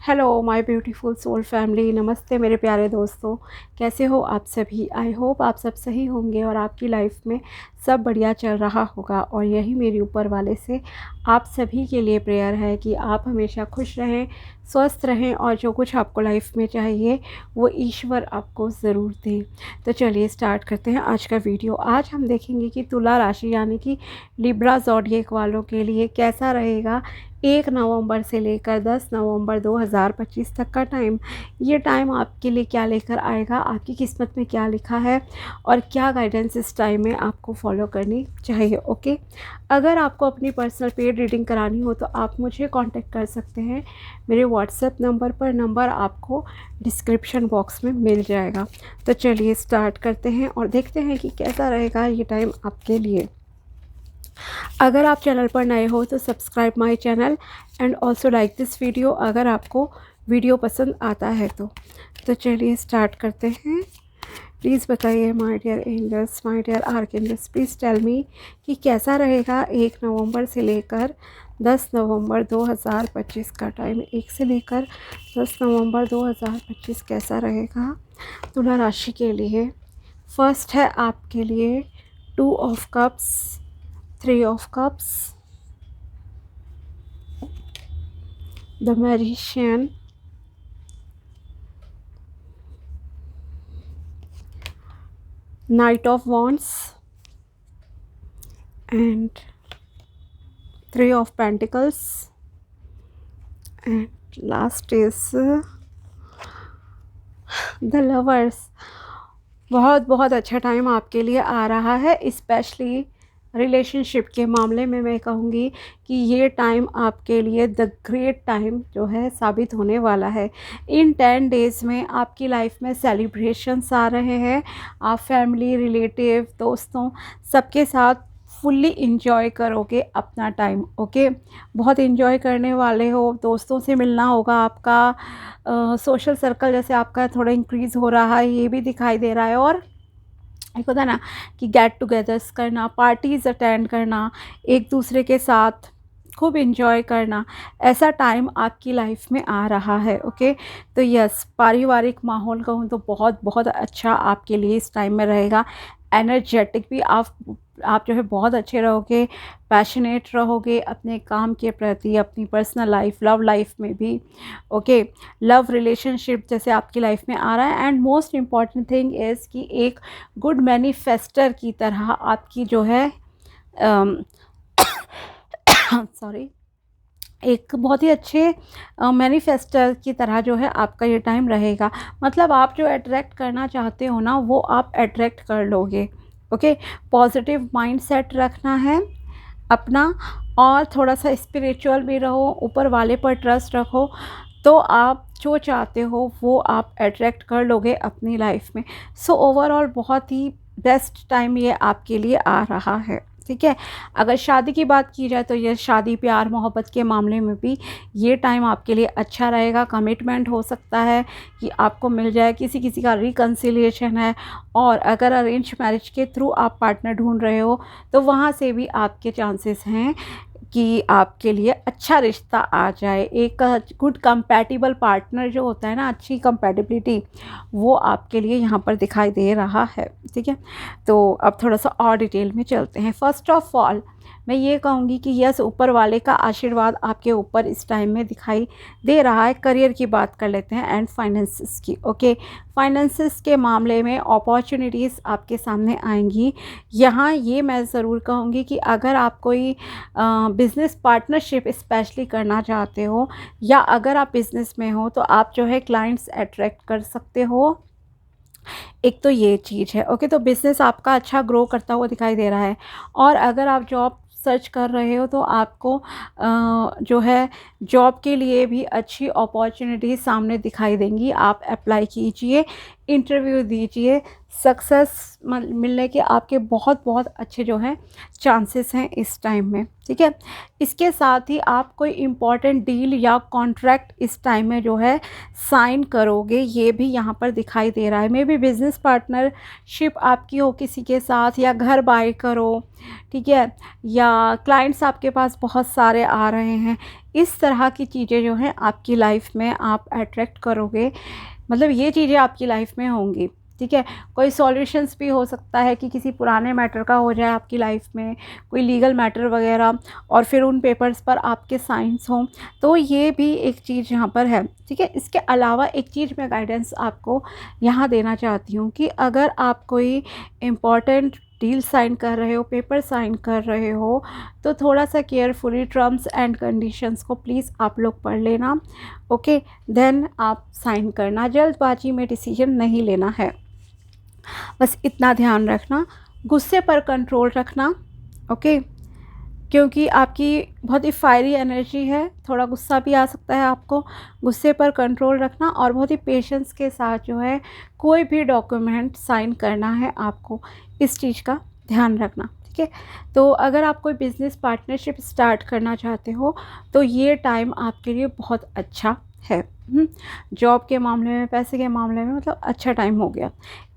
Hello my beautiful soul family, नमस्ते मेरे प्यारे दोस्तों। कैसे हो आप सभी? आई होप आप सब सही होंगे और आपकी लाइफ में सब बढ़िया चल रहा होगा। और यही मेरी ऊपर वाले से आप सभी के लिए प्रेयर है कि आप हमेशा खुश रहें, स्वस्थ रहें और जो कुछ आपको लाइफ में चाहिए वो ईश्वर आपको ज़रूर दें। तो चलिए स्टार्ट करते हैं आज का वीडियो। आज हम देखेंगे कि तुला राशि यानी कि लिब्रा ज़ोडिएक वालों के लिए कैसा रहेगा 1 नवंबर से लेकर 10 नवंबर 2025 तक का टाइम। ये टाइम आपके लिए क्या लेकर आएगा, आपकी किस्मत में क्या लिखा है और क्या गाइडेंस इस टाइम में आपको फॉलो करनी चाहिए। ओके, अगर आपको अपनी पर्सनल पेड रीडिंग करानी हो तो आप मुझे कांटेक्ट कर सकते हैं मेरे व्हाट्सएप नंबर पर। नंबर आपको डिस्क्रिप्शन बॉक्स में मिल जाएगा। तो चलिए स्टार्ट करते हैं और देखते हैं कि कैसा रहेगा ये टाइम आपके लिए। अगर आप चैनल पर नए हो तो subscribe my channel and also like this video अगर आपको वीडियो पसंद आता है तो चलिए स्टार्ट करते हैं। प्लीज़ बताइए my dear angels, my dear archangels, please tell me कि कैसा रहेगा 1 नवंबर से लेकर 10 नवंबर 2025 का टाइम। 1 से लेकर 10 नवंबर 2025 कैसा रहेगा तुला राशि के लिए। फर्स्ट है आपके लिए 2 of cups, 3 of cups, the magician, knight of wands and 3 of pentacles, and last is the lovers। बहुत बहुत अच्छा टाइम आपके लिए आ रहा है, स्पेशली रिलेशनशिप के मामले में मैं कहूँगी कि ये टाइम आपके लिए द ग्रेट टाइम जो है साबित होने वाला है। इन 10 डेज़ में आपकी लाइफ में सेलिब्रेशंस आ रहे हैं। आप फैमिली, रिलेटिव, दोस्तों सबके साथ फुल्ली इंजॉय करोगे अपना टाइम। ओके, बहुत इंजॉय करने वाले हो, दोस्तों से मिलना होगा आपका। सोशल सर्कल जैसे आपका थोड़ा इंक्रीज़ हो रहा है, ये भी दिखाई दे रहा है। और एक होता है ना कि गेट टुगेदर्स करना, पार्टीज़ अटेंड करना, एक दूसरे के साथ खूब इंजॉय करना, ऐसा टाइम आपकी लाइफ में आ रहा है। ओके, तो यस, पारिवारिक माहौल कहूँ तो बहुत बहुत अच्छा आपके लिए इस टाइम में रहेगा। एनर्जेटिक भी आप जो है बहुत अच्छे रहोगे, पैशनेट रहोगे अपने काम के प्रति, अपनी पर्सनल लाइफ, लव लाइफ में भी। ओके, लव रिलेशनशिप जैसे आपकी लाइफ में आ रहा है। And most important thing is कि एक गुड मैनिफेस्टर की तरह आपकी जो है सॉरी एक बहुत ही अच्छे मैनिफेस्टर की तरह जो है आपका ये टाइम रहेगा। मतलब आप जो अट्रैक्ट करना चाहते हो ना वो आप अट्रैक्ट कर लोगे। ओके, पॉजिटिव माइंडसेट रखना है अपना और थोड़ा सा स्पिरिचुअल भी रहो, ऊपर वाले पर ट्रस्ट रखो, तो आप जो चाहते हो वो आप अट्रैक्ट कर लोगे अपनी लाइफ में। सो ओवरऑल बहुत ही बेस्ट टाइम ये आपके लिए आ रहा है। ठीक है, अगर शादी की बात की जाए तो ये शादी, प्यार, मोहब्बत के मामले में भी ये टाइम आपके लिए अच्छा रहेगा। कमिटमेंट हो सकता है कि आपको मिल जाए, किसी किसी का रिकन्सिलिएशन है। और अगर अरेंज मैरिज के थ्रू आप पार्टनर ढूंढ रहे हो तो वहाँ से भी आपके चांसेस हैं कि आपके लिए अच्छा रिश्ता आ जाए। एक गुड कंपैटिबल पार्टनर जो होता है ना, अच्छी कंपैटिबिलिटी, वो आपके लिए यहाँ पर दिखाई दे रहा है। ठीक है, तो अब थोड़ा सा और डिटेल में चलते हैं। फर्स्ट ऑफ ऑल मैं ये कहूँगी कि यस, ऊपर वाले का आशीर्वाद आपके ऊपर इस टाइम में दिखाई दे रहा है। करियर की बात कर लेते हैं एंड फाइनेंसिस की। ओके, फाइनेंसिस के मामले में अपॉर्चुनिटीज़ आपके सामने आएंगी। यहाँ ये मैं ज़रूर कहूँगी कि अगर आप कोई बिज़नेस पार्टनरशिप स्पेशली करना चाहते हो या अगर आप बिज़नेस में हो तो आप जो है क्लाइंट्स अट्रैक्ट कर सकते हो। एक तो ये चीज़ है। ओके, तो बिज़नेस आपका अच्छा ग्रो करता हुआ दिखाई दे रहा है। और अगर आप जॉब सर्च कर रहे हो तो आपको जो है जॉब के लिए भी अच्छी अपॉर्चुनिटी सामने दिखाई देंगी। आप अप्लाई कीजिए, इंटरव्यू दीजिए, सक्सेस मिलने के आपके बहुत बहुत अच्छे जो हैं चांसेस हैं इस टाइम में, ठीक है। इसके साथ ही आप कोई इम्पॉर्टेंट डील या कॉन्ट्रैक्ट इस टाइम में जो है साइन करोगे, ये भी यहाँ पर दिखाई दे रहा है। मे बी बिज़नेस पार्टनरशिप आपकी हो किसी के साथ, या घर बाय करो, ठीक है, या क्लाइंट्स आपके पास बहुत सारे आ रहे हैं। इस तरह की चीज़ें जो हैं आपकी लाइफ में आप अट्रैक्ट करोगे, मतलब ये चीज़ें आपकी लाइफ में होंगी, ठीक है। कोई सॉल्यूशंस भी हो सकता है कि किसी पुराने मैटर का हो जाए आपकी लाइफ में, कोई लीगल मैटर वगैरह, और फिर उन पेपर्स पर आपके साइंस हों, तो ये भी एक चीज़ यहाँ पर है, ठीक है। इसके अलावा एक चीज़ मैं गाइडेंस आपको यहाँ देना चाहती हूँ कि अगर आप कोई इम्पॉर्टेंट डील साइन कर रहे हो, पेपर साइन कर रहे हो, तो थोड़ा सा केयरफुली टर्म्स एंड कंडीशंस को प्लीज़ आप लोग पढ़ लेना, ओके। देन आप साइन करना, जल्दबाजी में डिसीजन नहीं लेना है, बस इतना ध्यान रखना। गुस्से पर कंट्रोल रखना, ओके, क्योंकि आपकी बहुत ही फायरी एनर्जी है, थोड़ा गुस्सा भी आ सकता है आपको। गुस्से पर कंट्रोल रखना और बहुत ही पेशेंस के साथ जो है कोई भी डॉक्यूमेंट साइन करना है आपको, इस चीज़ का ध्यान रखना, ठीक है। तो अगर आप कोई बिज़नेस पार्टनरशिप स्टार्ट करना चाहते हो तो ये टाइम आपके लिए बहुत अच्छा है। जॉब के मामले में, पैसे के मामले में, मतलब अच्छा टाइम हो गया।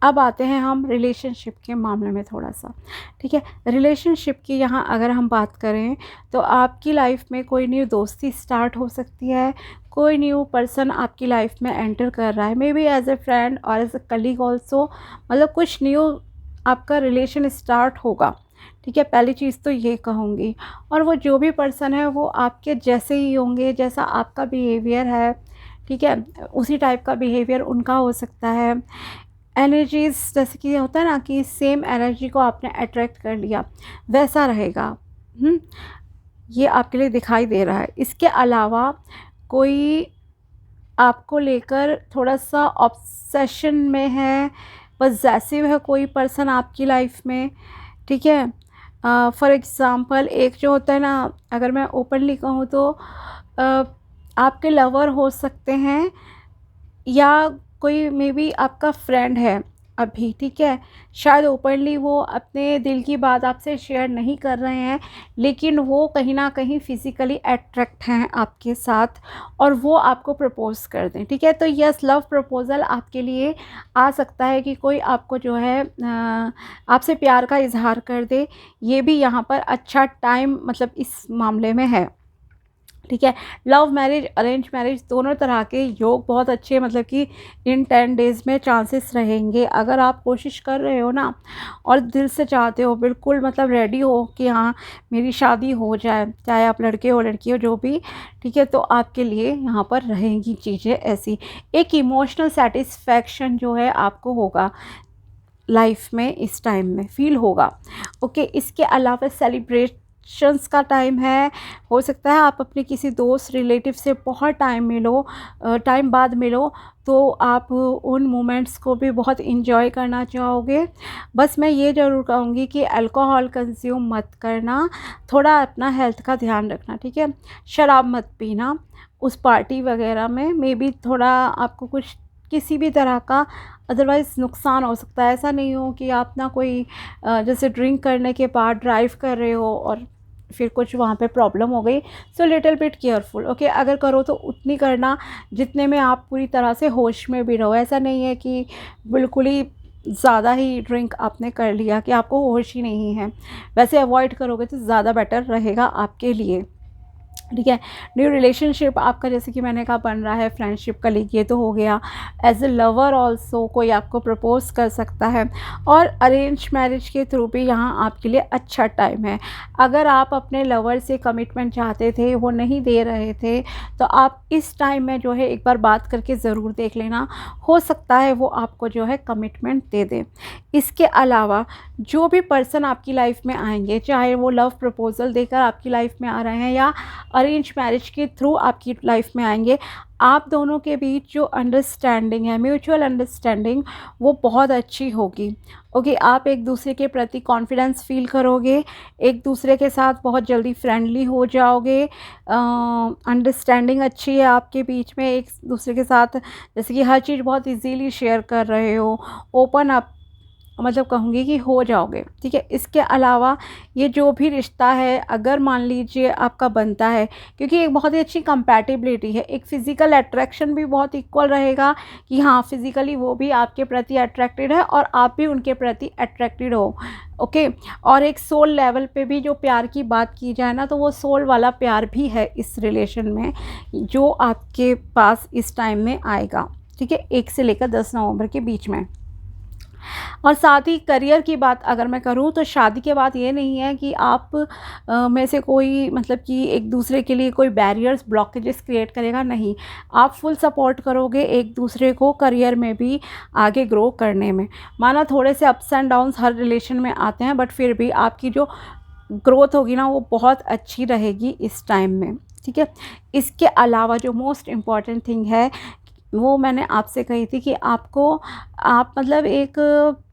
अब आते हैं हम रिलेशनशिप के मामले में थोड़ा सा, ठीक है। रिलेशनशिप की यहाँ अगर हम बात करें तो आपकी लाइफ में कोई न्यू दोस्ती स्टार्ट हो सकती है, कोई न्यू पर्सन आपकी लाइफ में एंटर कर रहा है, maybe as a friend और एज ए कलीग ऑल्सो, मतलब कुछ न्यू आपका रिलेशन स्टार्ट होगा, ठीक है। पहली चीज़ तो ये कहूँगी, और वो जो भी पर्सन है वो आपके जैसे ही होंगे, जैसा आपका बिहेवियर है, ठीक है, उसी टाइप का बिहेवियर उनका हो सकता है। एनर्जीज जैसे कि होता है ना कि सेम एनर्जी को आपने अट्रैक्ट कर लिया, वैसा रहेगा। ये आपके लिए दिखाई दे रहा है। इसके अलावा कोई आपको लेकर थोड़ा सा ऑब्सेशन में है, पजेसिव है कोई पर्सन आपकी लाइफ में, ठीक है। फॉर एग्ज़ाम्पल एक जो होता है ना, अगर मैं ओपनली कहूँ तो आपके लवर हो सकते हैं, या कोई मे बी आपका फ्रेंड है अभी, ठीक है। शायद ओपनली वो अपने दिल की बात आपसे शेयर नहीं कर रहे हैं, लेकिन वो कहीं ना कहीं फिज़िकली अट्रैक्ट हैं आपके साथ, और वो आपको प्रपोज़ कर दें, ठीक है। तो यस, लव प्रपोज़ल आपके लिए आ सकता है कि कोई आपको जो है आपसे प्यार का इजहार कर दे। ये भी यहाँ पर अच्छा टाइम मतलब इस मामले में है, ठीक है। लव मैरिज, अरेंज मैरिज, दोनों तरह के योग बहुत अच्छे, मतलब कि इन 10 डेज़ में चांसेस रहेंगे। अगर आप कोशिश कर रहे हो ना और दिल से चाहते हो, बिल्कुल मतलब रेडी हो कि हाँ मेरी शादी हो जाए, चाहे आप लड़के हो लड़की हो जो भी, ठीक है, तो आपके लिए यहाँ पर रहेंगी चीज़ें ऐसी। एक इमोशनल सेटिस्फैक्शन जो है आपको होगा लाइफ में, इस टाइम में फील होगा, ओके। इसके अलावा सेलिब्रेशंस का टाइम है, हो सकता है आप अपने किसी दोस्त रिलेटिव से बहुत टाइम बाद मिलो, तो आप उन मोमेंट्स को भी बहुत इंजॉय करना चाहोगे। बस मैं ये ज़रूर कहूँगी कि अल्कोहल कंज्यूम मत करना, थोड़ा अपना हेल्थ का ध्यान रखना, ठीक है। शराब मत पीना उस पार्टी वगैरह में, मे बी थोड़ा आपको कुछ किसी भी तरह का अदरवाइज़ नुकसान हो सकता है। ऐसा नहीं हो कि आप ना कोई जैसे ड्रिंक करने के बाद ड्राइव कर रहे हो और फिर कुछ वहाँ पे प्रॉब्लम हो गई, so little bit careful, okay. अगर करो तो उतनी करना जितने में आप पूरी तरह से होश में भी रहो। ऐसा नहीं है कि बिल्कुल ही ज़्यादा ही ड्रिंक आपने कर लिया कि आपको होश ही नहीं है, वैसे अवॉइड करोगे तो ज़्यादा बेटर रहेगा आपके लिए, ठीक है। न्यू रिलेशनशिप आपका जैसे कि मैंने कहा बन रहा है, फ्रेंडशिप कलीग ये तो हो गया। एज ए लवर ऑल्सो कोई आपको प्रपोज कर सकता है, और अरेंज मैरिज के थ्रू भी यहाँ आपके लिए अच्छा टाइम है। अगर आप अपने लवर से कमिटमेंट चाहते थे, वो नहीं दे रहे थे, तो आप इस टाइम में जो है एक बार बात करके ज़रूर देख लेना, हो सकता है वो आपको जो है कमिटमेंट दे दें। इसके अलावा जो भी पर्सन आपकी लाइफ में आएंगे, चाहे वो लव प्रपोज़ल देकर आपकी लाइफ में आ रहे हैं या अरेंज मैरिज के थ्रू आपकी लाइफ में आएंगे। आप दोनों के बीच जो अंडरस्टैंडिंग है, म्यूचुअल अंडरस्टैंडिंग, वो बहुत अच्छी होगी। ओके, आप एक दूसरे के प्रति कॉन्फिडेंस फील करोगे, एक दूसरे के साथ बहुत जल्दी फ्रेंडली हो जाओगे। अंडरस्टैंडिंग अच्छी है आपके बीच में एक दूसरे के साथ, जैसे कि हर चीज़ बहुत इजीली शेयर कर रहे हो, ओपन अप मतलब कहूँगी कि हो जाओगे। ठीक है, इसके अलावा ये जो भी रिश्ता है अगर मान लीजिए आपका बनता है, क्योंकि एक बहुत ही अच्छी कंपैटिबिलिटी है, एक फ़िज़िकल अट्रैक्शन भी बहुत इक्वल रहेगा कि हाँ फिज़िकली वो भी आपके प्रति अट्रैक्टेड है और आप भी उनके प्रति अट्रैक्टेड हो। ओके, और एक सोल लेवल पे भी जो प्यार की बात की जाए ना, तो वो सोल वाला प्यार भी है इस रिलेशन में जो आपके पास इस टाइम में आएगा। ठीक है, 1 से लेकर 10 नवंबर के बीच में। और साथ ही करियर की बात अगर मैं करूँ तो शादी के बाद ये नहीं है कि आप में से कोई मतलब कि एक दूसरे के लिए कोई बैरियर्स ब्लॉकेजेस क्रिएट करेगा, नहीं। आप फुल सपोर्ट करोगे एक दूसरे को करियर में भी आगे ग्रो करने में। माना थोड़े से ups and downs her relation में आते हैं, बट फिर भी आपकी जो ग्रोथ होगी ना वो बहुत अच्छी रहेगी इस टाइम में। ठीक है, इसके अलावा जो मोस्ट इम्पॉर्टेंट थिंग है वो मैंने आपसे कही थी कि आप मतलब एक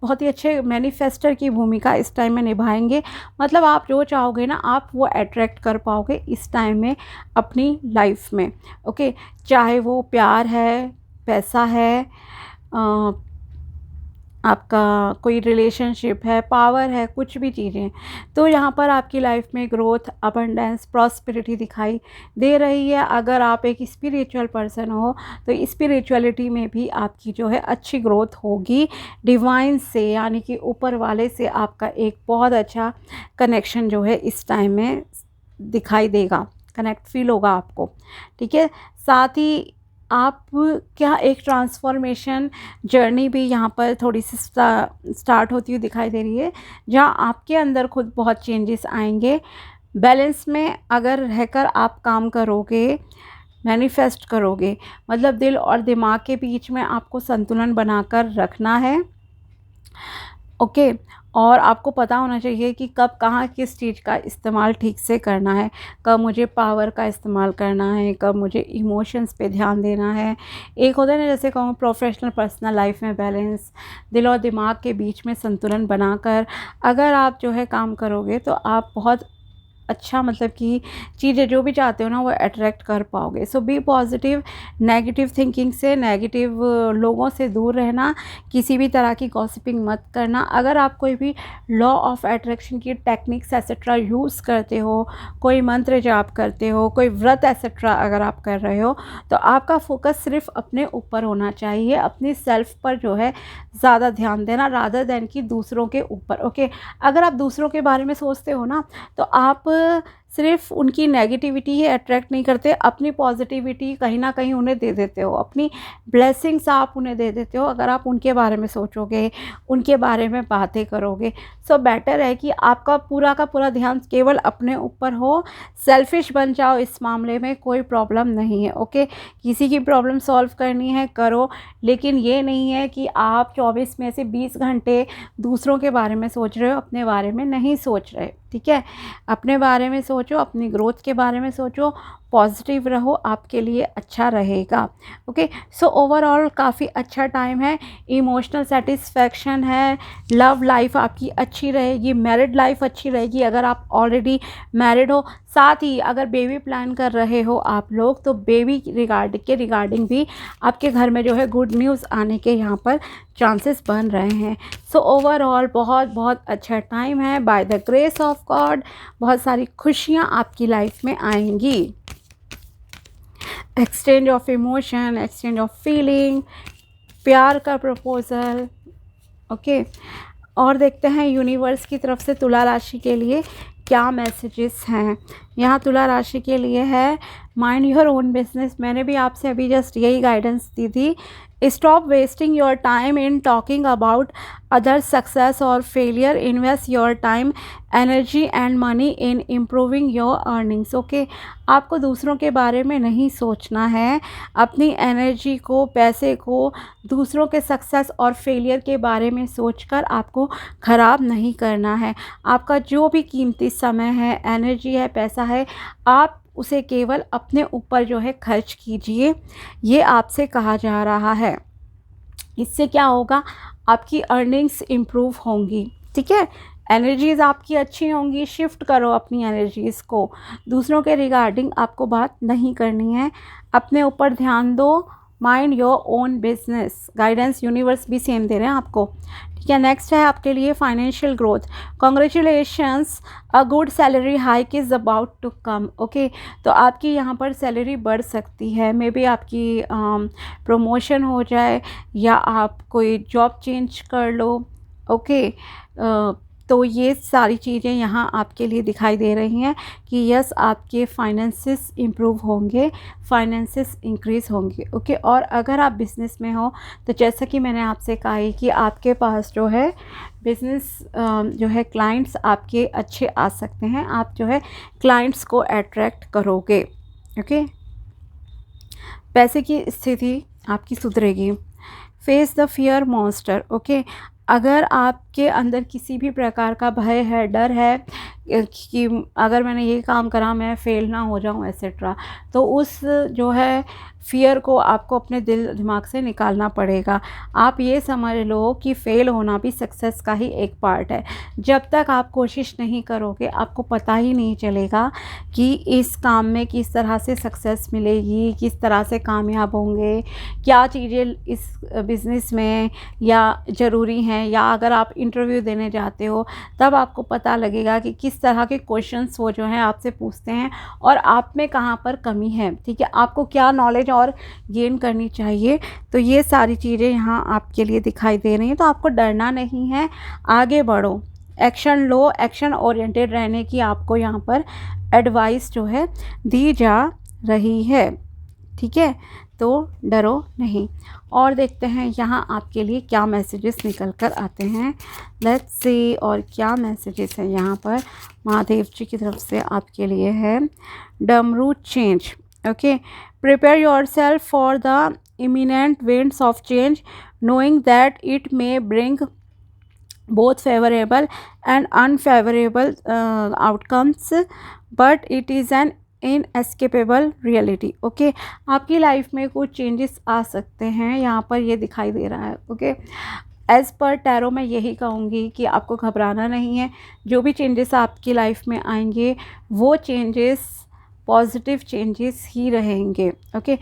बहुत ही अच्छे मैनिफेस्टर की भूमिका इस टाइम में निभाएंगे। मतलब आप जो चाहोगे ना आप वो अट्रैक्ट कर पाओगे इस टाइम में अपनी लाइफ में। ओके, चाहे वो प्यार है, पैसा है, आपका कोई रिलेशनशिप है, पावर है, कुछ भी चीज़ें, तो यहाँ पर आपकी लाइफ में ग्रोथ, अबंडेंस, प्रॉस्पेरिटी दिखाई दे रही है। अगर आप एक स्पिरिचुअल पर्सन हो तो स्पिरिचुअलिटी में भी आपकी जो है अच्छी ग्रोथ होगी। डिवाइन से यानी कि ऊपर वाले से आपका एक बहुत अच्छा कनेक्शन जो है इस टाइम में दिखाई देगा, कनेक्ट फील होगा आपको। ठीक है, साथ ही आप क्या एक ट्रांसफॉर्मेशन जर्नी भी यहाँ पर थोड़ी सी स्टार्ट होती हुई दिखाई दे रही है, जहाँ आपके अंदर खुद बहुत चेंजेस आएंगे। बैलेंस में अगर रहकर आप काम करोगे, मैनिफेस्ट करोगे, मतलब दिल और दिमाग के बीच में आपको संतुलन बनाकर रखना है। ओके, और आपको पता होना चाहिए कि कब कहाँ किस चीज़ का इस्तेमाल ठीक से करना है, कब मुझे पावर का इस्तेमाल करना है, कब मुझे इमोशंस पे ध्यान देना है। एक होता है ना, जैसे कहूँ प्रोफेशनल पर्सनल लाइफ में बैलेंस, दिल और दिमाग के बीच में संतुलन बनाकर अगर आप जो है काम करोगे तो आप बहुत अच्छा मतलब कि चीज़ें जो भी चाहते हो ना वो अट्रैक्ट कर पाओगे। सो बी पॉजिटिव, नेगेटिव थिंकिंग से, नेगेटिव लोगों से दूर रहना, किसी भी तरह की गॉसिपिंग मत करना। अगर आप कोई भी लॉ ऑफ अट्रैक्शन की टेक्निक्स एसेट्रा यूज़ करते हो, कोई मंत्र जाप करते हो, कोई व्रत एसेट्रा अगर आप कर रहे हो, तो आपका फोकस सिर्फ अपने ऊपर होना चाहिए, अपनी सेल्फ पर जो है ज़्यादा ध्यान देना रादर देन कि दूसरों के ऊपर। ओके, अगर आप दूसरों के बारे में सोचते हो ना तो आप सिर्फ उनकी नेगेटिविटी ही अट्रैक्ट नहीं करते, अपनी पॉजिटिविटी कहीं ना कहीं उन्हें दे देते हो, अपनी ब्लेसिंग्स आप उन्हें दे देते हो अगर आप उनके बारे में सोचोगे, उनके बारे में बातें करोगे। सो बेटर है कि आपका पूरा का पूरा ध्यान केवल अपने ऊपर हो, सेल्फिश बन जाओ, इस मामले में कोई प्रॉब्लम नहीं है। ओके, किसी की प्रॉब्लम सॉल्व करनी है करो, लेकिन ये नहीं है कि आप 24 में से 20 घंटे दूसरों के बारे में सोच रहे हो, अपने बारे में नहीं सोच रहे। ठीक है, अपने बारे में सोचो, अपनी ग्रोथ के बारे में सोचो, पॉजिटिव रहो, आपके लिए अच्छा रहेगा। ओके, सो ओवरऑल काफ़ी अच्छा टाइम है, इमोशनल सेटिस्फैक्शन है, लव लाइफ आपकी अच्छी रहेगी, मैरिड लाइफ अच्छी रहेगी अगर आप ऑलरेडी मैरिड हो। साथ ही अगर बेबी प्लान कर रहे हो आप लोग तो बेबी रिगार्डिंग भी आपके घर में जो है गुड न्यूज़ आने के यहाँ पर चांसेस बन रहे हैं। सो ओवरऑल बहुत बहुत अच्छा टाइम है, by the grace of God बहुत सारी खुशियाँ आपकी लाइफ में आएंगी। Exchange of emotion, exchange of feeling, प्यार का प्रपोजल। ओके, और देखते हैं यूनिवर्स की तरफ से तुला राशि के लिए क्या मैसेजेस हैं। यहाँ तुला राशि के लिए है माइंड योर ओन बिजनेस। मैंने भी आपसे अभी जस्ट यही गाइडेंस दी थी। Stop wasting your time in talking about other success और failure, invest your time, energy and money in improving your earnings. Okay, आपको दूसरों के बारे में नहीं सोचना है, अपनी एनर्जी को, पैसे को दूसरों के सक्सेस और फेलियर के बारे में सोचकर आपको ख़राब नहीं करना है। आपका जो भी कीमती समय है, एनर्जी है, पैसा है, आप उसे केवल अपने ऊपर जो है खर्च कीजिए, ये आपसे कहा जा रहा है। इससे क्या होगा, आपकी अर्निंग्स इम्प्रूव होंगी, ठीक है। एनर्जीज़ आपकी अच्छी होंगी, शिफ्ट करो अपनी एनर्जीज़ को। दूसरों के रिगार्डिंग आपको बात नहीं करनी है, अपने ऊपर ध्यान दो, mind your own business. Guidance universe भी सेम दे रहे हैं आपको, ठीक है। नेक्स्ट है आपके लिए financial growth. Congratulations, a good salary hike is about to come, okay. तो आपकी यहाँ पर सैलरी बढ़ सकती है, मे बी आपकी प्रमोशन हो जाए या आप कोई जॉब चेंज कर लो, ओके। तो ये सारी चीज़ें यहाँ आपके लिए दिखाई दे रही हैं कि यस, आपके फाइनेंसेस इम्प्रूव होंगे, फाइनेंसेस इंक्रीज़ होंगे, ओके। और अगर आप बिज़नेस में हो तो जैसा कि मैंने आपसे कहा है कि आपके पास जो है बिज़नेस जो है क्लाइंट्स आपके अच्छे आ सकते हैं, आप जो है क्लाइंट्स को अट्रैक्ट करोगे, ओके। पैसे की स्थिति आपकी सुधरेगी। Face the fear monster, okay. अगर आपके अंदर किसी भी प्रकार का भय है, डर है कि अगर मैंने ये काम करा मैं फ़ेल ना हो जाऊँ एसेट्रा, तो उस जो है फ़ियर को आपको अपने दिल दिमाग से निकालना पड़ेगा। आप ये समझ लो कि फ़ेल होना भी सक्सेस का ही एक पार्ट है। जब तक आप कोशिश नहीं करोगे आपको पता ही नहीं चलेगा कि इस काम में किस तरह से सक्सेस मिलेगी, किस तरह से कामयाब होंगे, क्या चीज़ें इस बिज़नेस में या ज़रूरी हैं, या अगर आप इंटरव्यू देने जाते हो तब आपको पता लगेगा कि किस तरह के क्वेश्चंस वो जो हैं आपसे पूछते हैं और आप में कहाँ पर कमी है, ठीक है। आपको क्या नॉलेज और गेन करनी चाहिए, तो ये सारी चीज़ें यहाँ आपके लिए दिखाई दे रही हैं। तो आपको डरना नहीं है, आगे बढ़ो, एक्शन लो, एक्शन ओरिएंटेड रहने की आपको यहाँ पर एडवाइस जो है दी जा रही है, ठीक है। तो डरो नहीं। और देखते हैं यहाँ आपके लिए क्या मैसेजेस निकल कर आते हैं, लेट्स सी। और क्या मैसेजेस हैं यहाँ पर महादेव जी की तरफ से आपके लिए है। डमरू change, okay. Prepare yourself for the imminent winds of change, knowing that it may bring both favorable and unfavorable outcomes, but it is an inescapable reality, okay. आपकी लाइफ में कुछ चेंजेस आ सकते हैं, यहाँ पर ये दिखाई दे रहा है, ओके। एज़ पर टैरो मैं यही कहूँगी कि आपको घबराना नहीं है। जो भी चेंजेस आपकी लाइफ में आएंगे वो चेंजेस पॉजिटिव चेंजेस ही रहेंगे, ओके।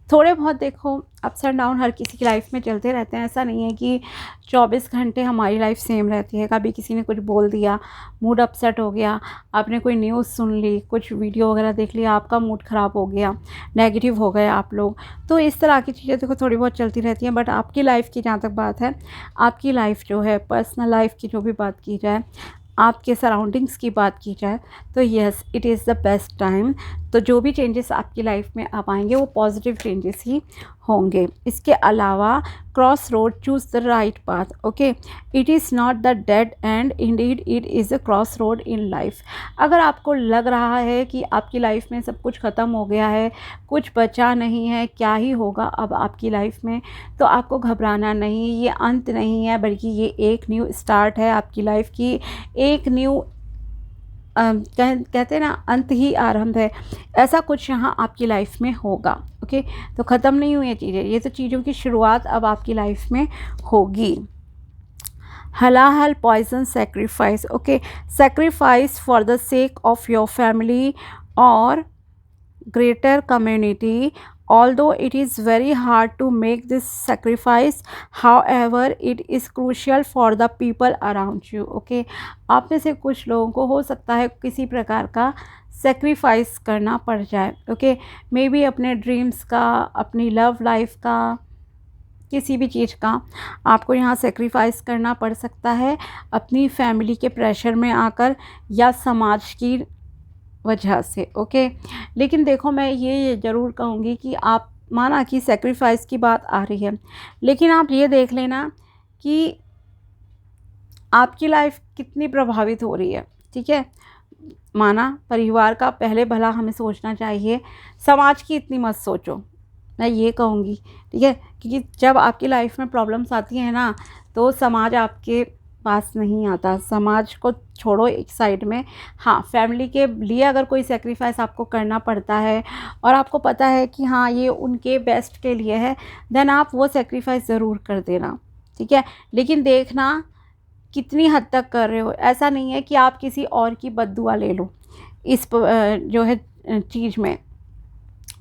थोड़े बहुत देखो अप्स एंड डाउन हर किसी की लाइफ में चलते रहते हैं, ऐसा नहीं है कि 24 घंटे हमारी लाइफ सेम रहती है। कभी किसी ने कुछ बोल दिया, मूड अपसेट हो गया, आपने कोई न्यूज़ सुन ली, कुछ वीडियो वगैरह देख लिया, आपका मूड ख़राब हो गया, नेगेटिव हो गए आप लोग। तो इस तरह की चीज़ें देखो थोड़ी बहुत चलती रहती हैं। बट आपकी लाइफ की जहाँ तक बात है, आपकी लाइफ जो है पर्सनल लाइफ की जो भी बात की जाए, आपके सराउंडिंग्स की बात की जाए, तो yes, it is the best time. तो जो भी चेंजेस आपकी लाइफ में आप आएंगे वो पॉजिटिव चेंजेस ही होंगे। इसके अलावा cross road, choose the right path, okay. It is not the dead and, Indeed it is a cross road in life. अगर आपको लग रहा है कि आपकी लाइफ में सब कुछ ख़त्म हो गया है, कुछ बचा नहीं है, क्या ही होगा अब आपकी लाइफ में, तो आपको घबराना नहीं, ये अंत नहीं है, बल्कि ये एक न्यू स्टार्ट है आपकी लाइफ की, एक न्यू कहते हैं ना, अंत ही आरंभ है। ऐसा कुछ यहाँ आपकी लाइफ में होगा, ओके। तो ख़त्म नहीं हुई है चीज़ें, ये तो चीज़ों की शुरुआत अब आपकी लाइफ में होगी। हलाहल poison sacrifice, okay. Sacrifice for the sake of your family और greater community. Although it is very hard to make this sacrifice, however it is crucial for the people around you, okay। आप में से कुछ लोगों को हो सकता है किसी प्रकार का सेक्रीफाइस करना पड़ जाए, ओके। मे बी अपने ड्रीम्स का, अपनी लव लाइफ का, किसी भी चीज़ का आपको यहाँ सेक्रीफाइस करना पड़ सकता है, अपनी फैमिली के प्रेशर में आकर या समाज की वजह से, ओके। लेकिन देखो मैं ये ज़रूर कहूँगी कि आप माना कि सेक्रीफाइस की बात आ रही है, लेकिन आप ये देख लेना कि आपकी लाइफ कितनी प्रभावित हो रही है, ठीक है। माना परिवार का पहले भला हमें सोचना चाहिए, समाज की इतनी मत सोचो, मैं ये कहूँगी, ठीक है। क्योंकि जब आपकी लाइफ में प्रॉब्लम्स आती हैं ना, तो समाज आपके पास नहीं आता। समाज को छोड़ो एक साइड में, हाँ फैमिली के लिए अगर कोई सेक्रीफाइस आपको करना पड़ता है और आपको पता है कि हाँ ये उनके बेस्ट के लिए है, देन आप वो सेक्रीफाइस ज़रूर कर देना, ठीक है। लेकिन देखना कितनी हद तक कर रहे हो। ऐसा नहीं है कि आप किसी और की बद्दुआ ले लो इस जो है चीज़ में।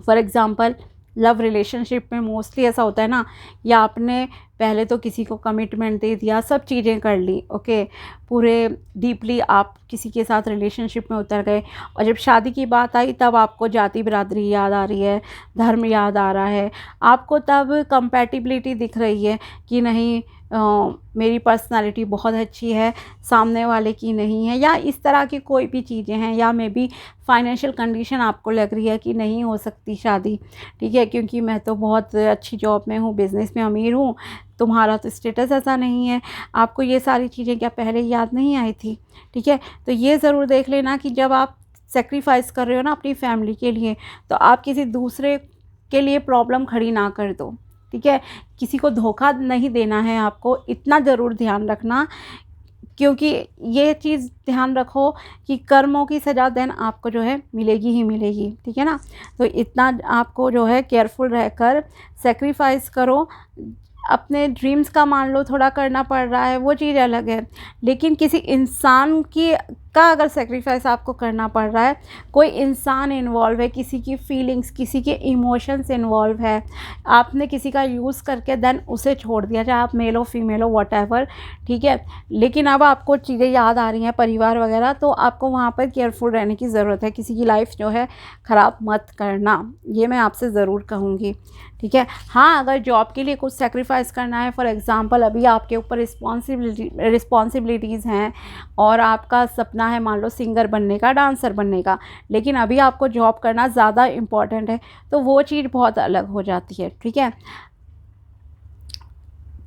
फॉर एग्ज़ाम्पल लव रिलेशनशिप में मोस्टली ऐसा होता है ना, या आपने पहले तो किसी को कमिटमेंट दे दिया, सब चीज़ें कर ली, ओके, पूरे डीपली आप किसी के साथ रिलेशनशिप में उतर गए, और जब शादी की बात आई तब आपको जाति बिरादरी याद आ रही है, धर्म याद आ रहा है, आपको तब कंपैटिबिलिटी दिख रही है कि नहीं मेरी पर्सनालिटी बहुत अच्छी है, सामने वाले की नहीं है, या इस तरह की कोई भी चीज़ें हैं, या मे बी फाइनेंशियल कंडीशन आपको लग रही है कि नहीं हो सकती शादी, ठीक है, क्योंकि मैं तो बहुत अच्छी जॉब में हूँ, बिज़नेस में अमीर हूँ, तुम्हारा तो स्टेटस ऐसा नहीं है। आपको ये सारी चीज़ें क्या पहले याद नहीं आई थी, ठीक है। तो ये ज़रूर देख लेना कि जब आप सेक्रीफाइस कर रहे हो ना अपनी फैमिली के लिए, तो आप किसी दूसरे के लिए प्रॉब्लम खड़ी ना कर दो, ठीक है। किसी को धोखा नहीं देना है आपको, इतना ज़रूर ध्यान रखना, क्योंकि ये चीज़ ध्यान रखो कि कर्मों की सज़ा देन आपको जो है मिलेगी ही मिलेगी, ठीक है ना। तो इतना आपको जो है केयरफुल रहकर सेक्रीफाइस करो। अपने ड्रीम्स का मान लो थोड़ा करना पड़ रहा है, वो चीज़ अलग है, लेकिन किसी इंसान की का अगर सेक्रीफाइस आपको करना पड़ रहा है, कोई इंसान इन्वॉल्व है, किसी की फीलिंग्स, किसी के इमोशंस इन्वॉल्व है, आपने किसी का यूज़ करके देन उसे छोड़ दिया, चाहे आप मेल हो फीमेल हो व्हाटएवर, ठीक है, लेकिन अब आपको चीज़ें याद आ रही हैं परिवार वगैरह, तो आपको वहाँ पर केयरफुल रहने की ज़रूरत है। किसी की लाइफ जो है ख़राब मत करना, ये मैं आपसे ज़रूर कहूँगी, ठीक है। हाँ, अगर जॉब के लिए कुछ सेक्रीफाइस करना है, फॉर एग्ज़ाम्पल अभी आपके ऊपर रिस्पॉन्सिबिलिटीज़ हैं और आपका सपना है मान लो सिंगर बनने का, डांसर बनने का, लेकिन अभी आपको जॉब करना ज़्यादा इम्पॉर्टेंट है, तो वो चीज़ बहुत अलग हो जाती है, ठीक है।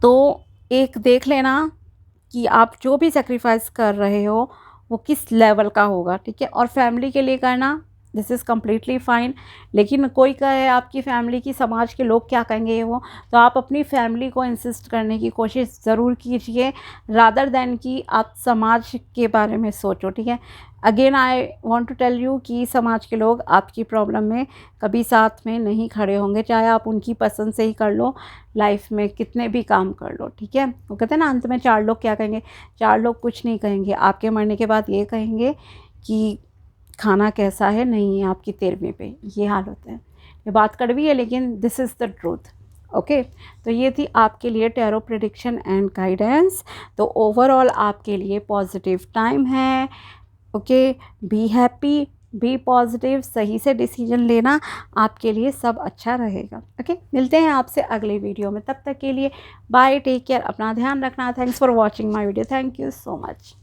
तो एक देख लेना कि आप जो भी सेक्रीफाइस कर रहे हो वो किस लेवल का होगा, ठीक है। और फैमिली के लिए करना, दिस इज़ कम्प्लीटली फ़ाइन, लेकिन कोई कहे आपकी फ़ैमिली की, समाज के लोग क्या कहेंगे वो, तो आप अपनी फ़ैमिली को इंसिस्ट करने की कोशिश ज़रूर कीजिए, रादर दैन कि आप समाज के बारे में सोचो, ठीक है। Again I want to tell you कि समाज के लोग आपकी प्रॉब्लम में कभी साथ में नहीं खड़े होंगे, चाहे आप उनकी पसंद से ही कर लो, लाइफ में कितने भी काम कर लो, ठीक है। वो कहते हैं ना अंत में चार लोग क्या कहेंगे, चार लोग कुछ नहीं कहेंगे, आपके मरने के बाद ये कहेंगे कि खाना कैसा है, नहीं है आपकी तेरहवीं पे, ये हाल होता है। ये बात कड़वी है लेकिन this is the truth, okay. तो ये थी आपके लिए टैरो प्रेडिक्शन एंड गाइडेंस। तो ओवरऑल आपके लिए पॉजिटिव टाइम है, okay. Be happy, be positive, सही से डिसीजन लेना, आपके लिए सब अच्छा रहेगा, ओके। मिलते हैं आपसे अगले वीडियो में, तब तक के लिए बाय, टेक केयर, अपना ध्यान रखना। Thanks for watching my video, thank you so much.